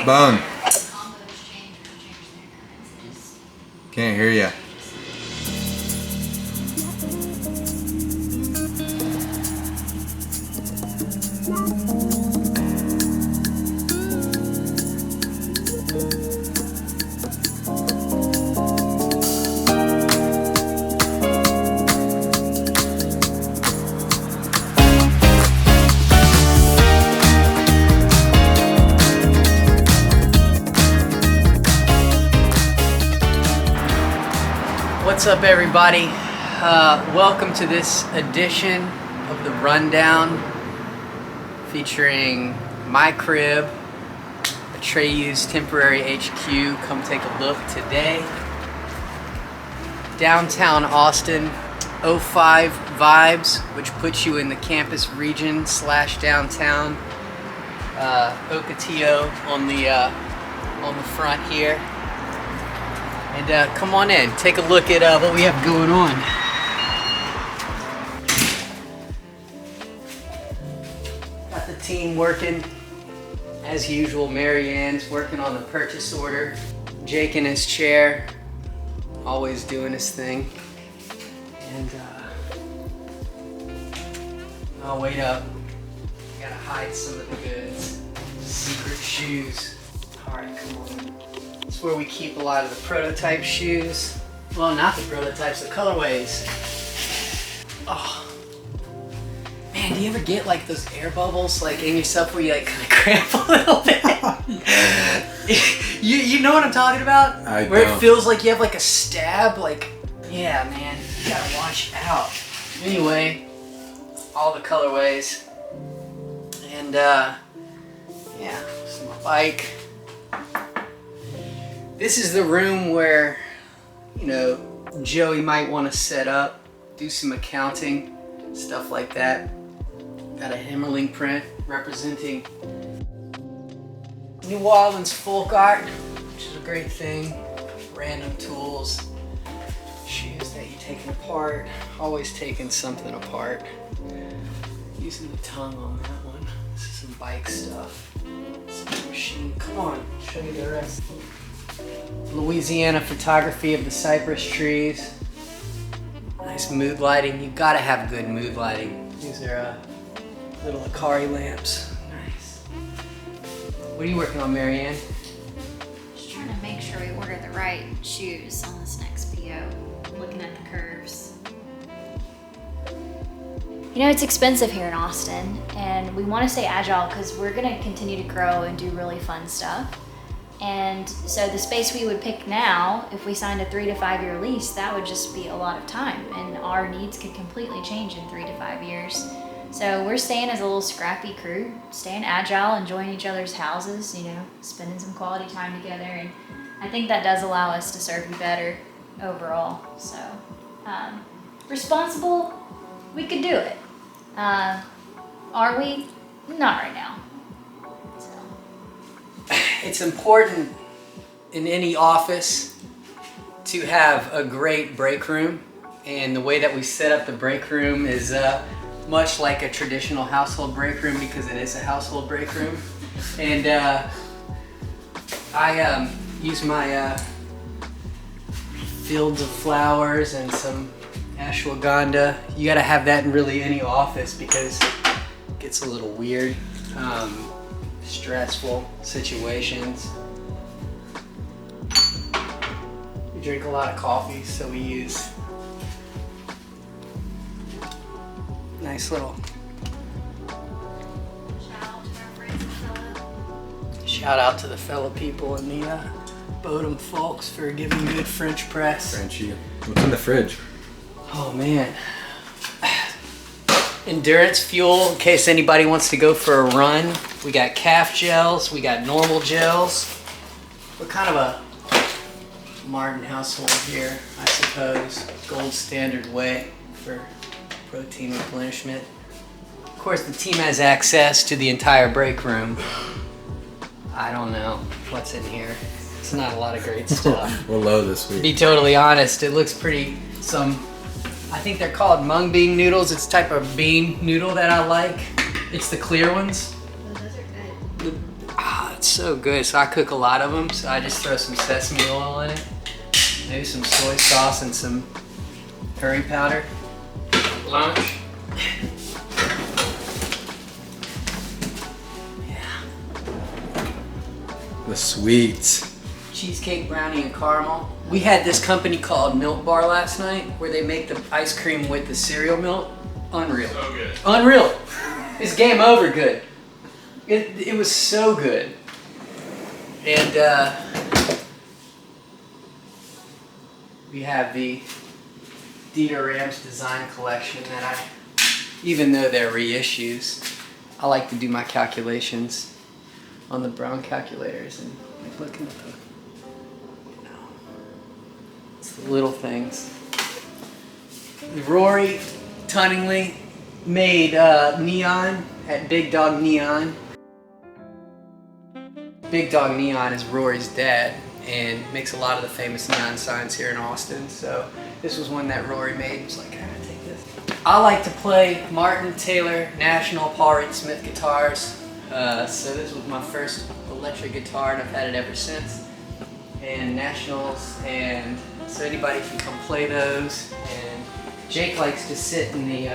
Postpone. Can't hear ya. What's up, everybody? Welcome to this edition of the Rundown featuring my crib, Atreyu's temporary HQ. Come take a look today. Downtown Austin, 05 vibes, which puts you in the campus region / downtown. Ocotillo on the front here. And come on in, take a look at what we have going on. Got the team working as usual. Mary Ann's working on the purchase order. Jake in his chair, always doing his thing. And oh, wait up. Gotta hide some of the goods. Secret shoes. All right, come on. It's where we keep a lot of the prototype shoes. Well, not the prototypes, the colorways. Oh. Man, do you ever get like those air bubbles like in yourself where you like kind of cramp a little bit? you know what I'm talking about? Where it feels like you have like a stab, like, yeah, man, you gotta watch out. Anyway, all the colorways. And yeah, this is my bike. This is the room where, you know, Joey might want to set up, do some accounting, stuff like that. Got a Himmerling print representing New Orleans folk art, which is a great thing. Random tools, shoes that you're taking apart, always taking something apart. Using the tongue on that one. This is some bike stuff. Some machine. Come on, show you the rest. Louisiana photography of the cypress trees. Nice mood lighting. You gotta have good mood lighting. These are little Akari lamps. Nice. What are you working on, Mary Ann? Just trying to make sure we order the right shoes on this next PO. Looking at the curves. You know, it's expensive here in Austin, and we want to stay agile because we're going to continue to grow and do really fun stuff. And so the space we would pick now, if we signed a 3 to 5 year lease, that would just be a lot of time, and our needs could completely change in 3 to 5 years. So we're staying as a little scrappy crew, staying agile, enjoying each other's houses, you know, spending some quality time together, and I think that does allow us to serve you better overall. So responsible, we could do it. Are we? Not right now. It's important in any office to have a great break room, and the way that we set up the break room is much like a traditional household break room, because it is a household break room. And I use my fields of flowers and some ashwagandha. You gotta have that in really any office because it gets a little weird. Stressful situations. We drink a lot of coffee, so we use nice little shout out to the fellow people in the Bodum folks for giving good French press. Frenchy. What's in the fridge? Oh man. Endurance fuel in case anybody wants to go for a run. We got calf gels, we got normal gels. We're kind of a Martin household here, I suppose. Gold standard way for protein replenishment. Of course, the team has access to the entire break room. I don't know what's in here. It's not a lot of great stuff. We're low this To week. be totally honest, it looks pretty, I think they're called mung bean noodles. It's a type of bean noodle that I like. It's the clear ones. Those are good. It's It's so good. So I cook a lot of them. So I just throw some sesame oil in it, maybe some soy sauce and some curry powder. Lunch. Yeah. The sweets. Cheesecake, brownie, and caramel. We had this company called Milk Bar last night where they make the ice cream with the cereal milk. Unreal. So good. Unreal. It's game over good. It was so good. And we have the Dieter Rams design collection that even though they're reissues, I like to do my calculations on the Brown calculators and like looking at the, it's the little things. Rory Tunningly made neon at Big Dog Neon. Big Dog Neon is Rory's dad and makes a lot of the famous neon signs here in Austin. So this was one that Rory made. He was like, "Can I take this?" I like to play Martin, Taylor, National, Paul Reed Smith guitars. So this was my first electric guitar and I've had it ever since. And Nationals, and so anybody can come play those. And Jake likes to sit in the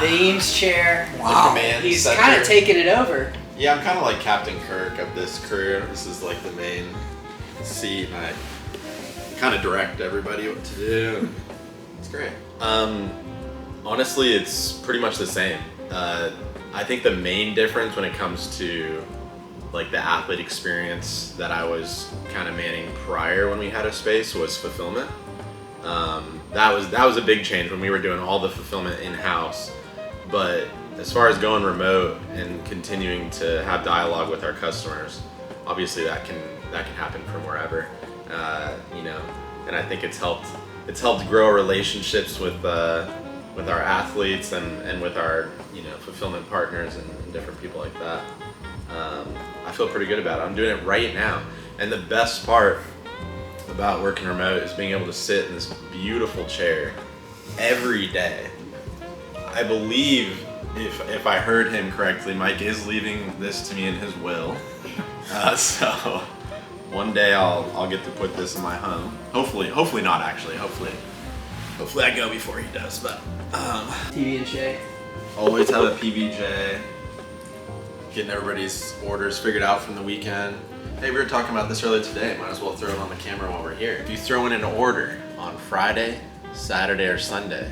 Eames chair. Wow. Command He's center. kind of taking it over. Yeah, I'm kind of like Captain Kirk of this career. This is like the main seat, and I kind of direct everybody what to do. It's great. Honestly, it's pretty much the same. I think the main difference when it comes to like the athlete experience that I was kind of manning prior when we had a space was fulfillment. That was a big change when we were doing all the fulfillment in-house. But as far as going remote and continuing to have dialogue with our customers, obviously that can happen from wherever, and I think it's helped grow relationships with our athletes and with our fulfillment partners and different people like that. I feel pretty good about it. I'm doing it right now, and the best part about working remote is being able to sit in this beautiful chair every day. I believe, if I heard him correctly, Mike is leaving this to me in his will. So one day I'll get to put this in my home. Hopefully not actually. Hopefully I go before he does. But PB&J. always have a PBJ. Getting everybody's orders figured out from the weekend. Hey, we were talking about this earlier today. Might as well throw it on the camera while we're here. If you throw in an order on Friday, Saturday, or Sunday,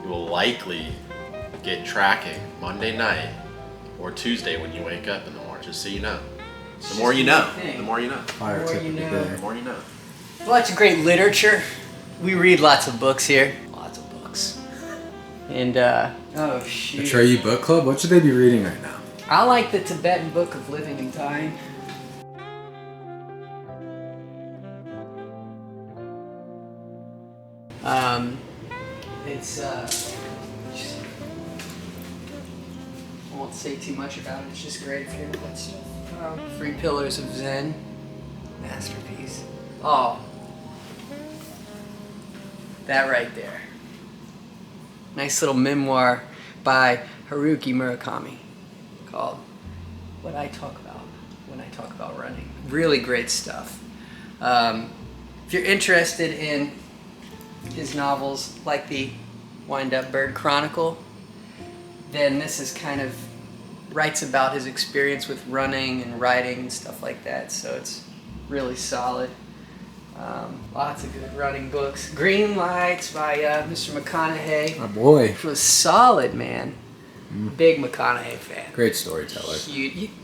you will likely get tracking Monday night or Tuesday when you wake up in the morning, just so you know. The more you know, the more you know. Fire The more tip you of the know. day. The more you know. Lots of great literature. We read lots of books here. Lots of books. And oh shoot. Atreyu Book Club? What should they be reading right now? I like the Tibetan Book of Living and Dying. It's just, I won't say too much about it. It's just great if you're into that stuff. 3 Pillars of Zen, masterpiece. Oh, that right there. Nice little memoir by Haruki Murakami called What I Talk About When I Talk About Running. Really great stuff. If you're interested in his novels like the Wind Up Bird Chronicle, then this is kind of writes about his experience with running and riding and stuff like that, so it's really solid. Lots of good running books. Green Lights by Mr. McConaughey. My boy. Which was solid, man. Big McConaughey fan. Great storyteller.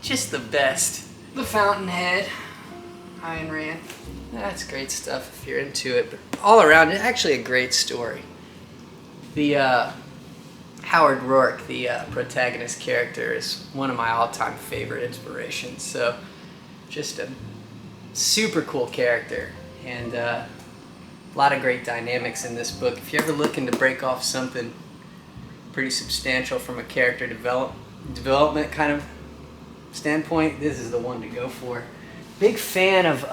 Just the best. The Fountainhead, Ayn Rand. That's great stuff if you're into it. But all around, it's actually a great story. The Howard Rourke, the protagonist character, is one of my all-time favorite inspirations. So, just a super cool character, and a lot of great dynamics in this book. If you're ever looking to break off something pretty substantial from a character development kind of standpoint, this is the one to go for. Big fan of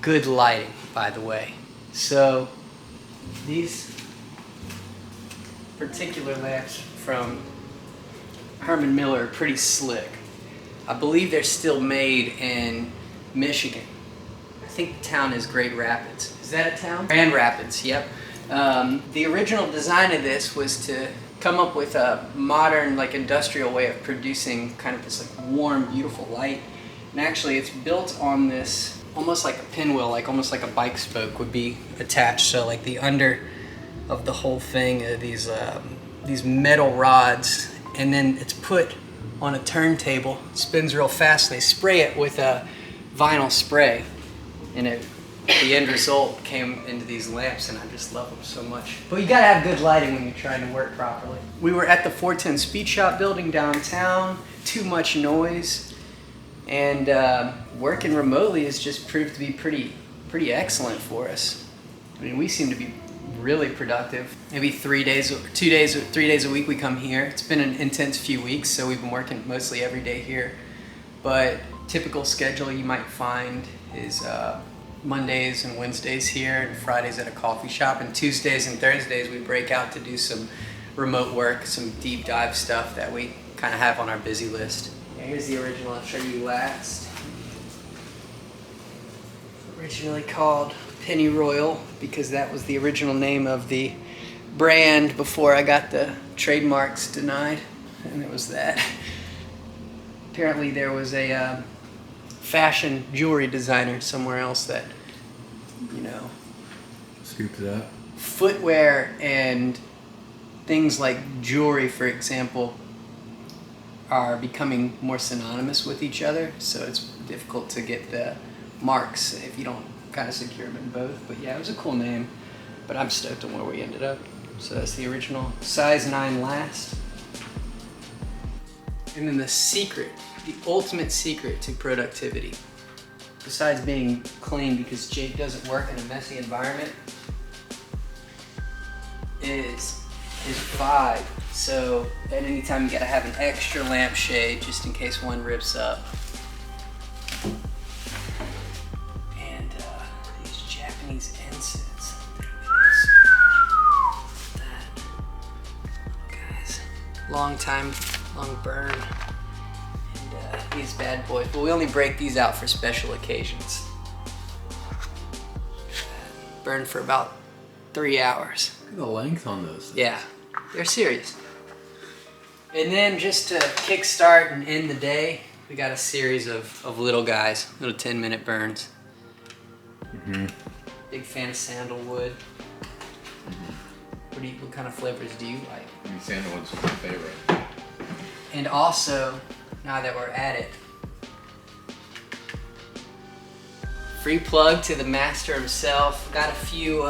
good lighting, by the way. So these particular lamps from Herman Miller are pretty slick. I believe they're still made in Michigan. I think the town is Great Rapids. Is that a town? Grand Rapids, yep. The original design of this was to come up with a modern, like, industrial way of producing kind of this like warm, beautiful light. And actually it's built on this, almost like a pinwheel, like almost like a bike spoke would be attached. So like the under of the whole thing are these metal rods, and then it's put on a turntable, it spins real fast, and they spray it with a vinyl spray, and the end result came into these lamps, and I just love them so much. But you gotta have good lighting when you're trying to work properly. We were at the 410 Speed Shop building downtown, too much noise, and working remotely has just proved to be pretty excellent for us. I mean, we seem to be really productive. Maybe 3 days a week we come here. It's been an intense few weeks, so we've been working mostly every day here. But typical schedule you might find is Mondays and Wednesdays here, and Fridays at a coffee shop, and Tuesdays and Thursdays we break out to do some remote work, some deep dive stuff that we kind of have on our busy list. Yeah, here's the original Atreyu last. Originally called Penny Royal because that was the original name of the brand before I got the trademarks denied, and it was that. Apparently there was a fashion jewelry designer somewhere else that, you know, Scooped it up. footwear and things like jewelry, for example, are becoming more synonymous with each other, so it's difficult to get the marks if you don't kind of secure them in both. But yeah, it was a cool name, but I'm stoked on where we ended up. So that's the original size 9 last. And then the secret, the ultimate secret to productivity, besides being clean, because Jake doesn't work in a messy environment, is vibe. So at any time you gotta have an extra lampshade just in case one rips up. And these Japanese incense. That, guys, long burn. And these bad boys, but we only break these out for special occasions. Burn for about 3 hours. Look at the length on those. Yeah, they're serious. And then just to kickstart and end the day, we got a series of little guys, little 10-minute burns. Mm-hmm. Big fan of sandalwood. What kind of flavors do you like? I mean, sandalwood's my favorite. And also, now that we're at it, free plug to the master himself. Got a few.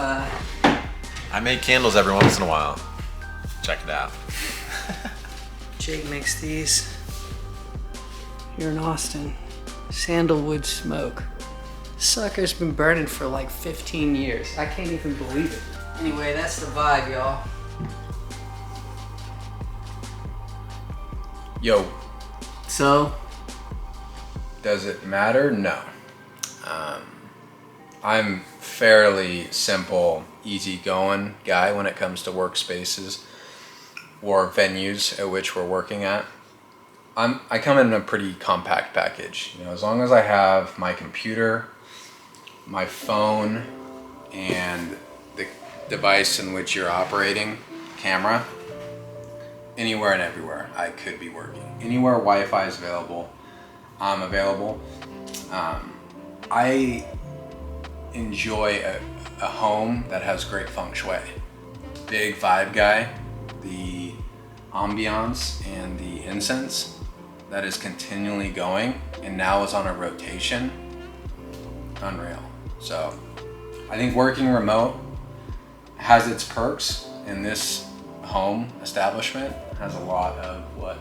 I make candles every once in a while. Check it out. Jake makes these here in Austin. Sandalwood smoke. Sucker's been burning for like 15 years. I can't even believe it. Anyway, that's the vibe, y'all. Yo, So, does it matter? No. I'm fairly simple, easygoing guy when it comes to workspaces or venues at which we're working at. I come in a pretty compact package. You know, as long as I have my computer, my phone, and the device in which you're operating, camera, anywhere and everywhere I could be working. Anywhere Wi-Fi is available, I'm available. I enjoy a home that has great feng shui. Big vibe guy. The ambiance and the incense that is continually going and now is on a rotation. Unreal. So I think working remote has its perks, and this home establishment has a lot of what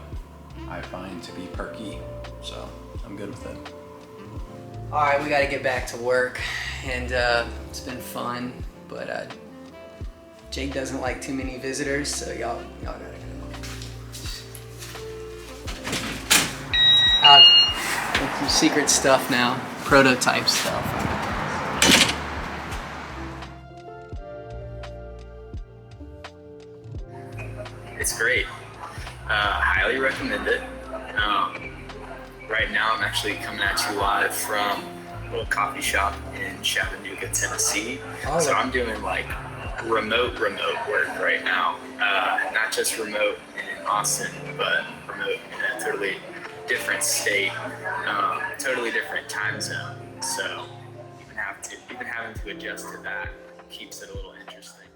I find to be perky. So I'm good with it. all right, we got to get back to work, and it's been fun, but Jake doesn't like too many visitors, so y'all gotta go. Some secret stuff now, prototype stuff. It's great. Highly recommend it. Right now, I'm actually coming at you live from a little coffee shop in Chattanooga, Tennessee. Oh. So I'm doing like remote work right now. Not just remote in Austin, but remote in a totally different state, totally different time zone. So even having to adjust to that keeps it a little interesting.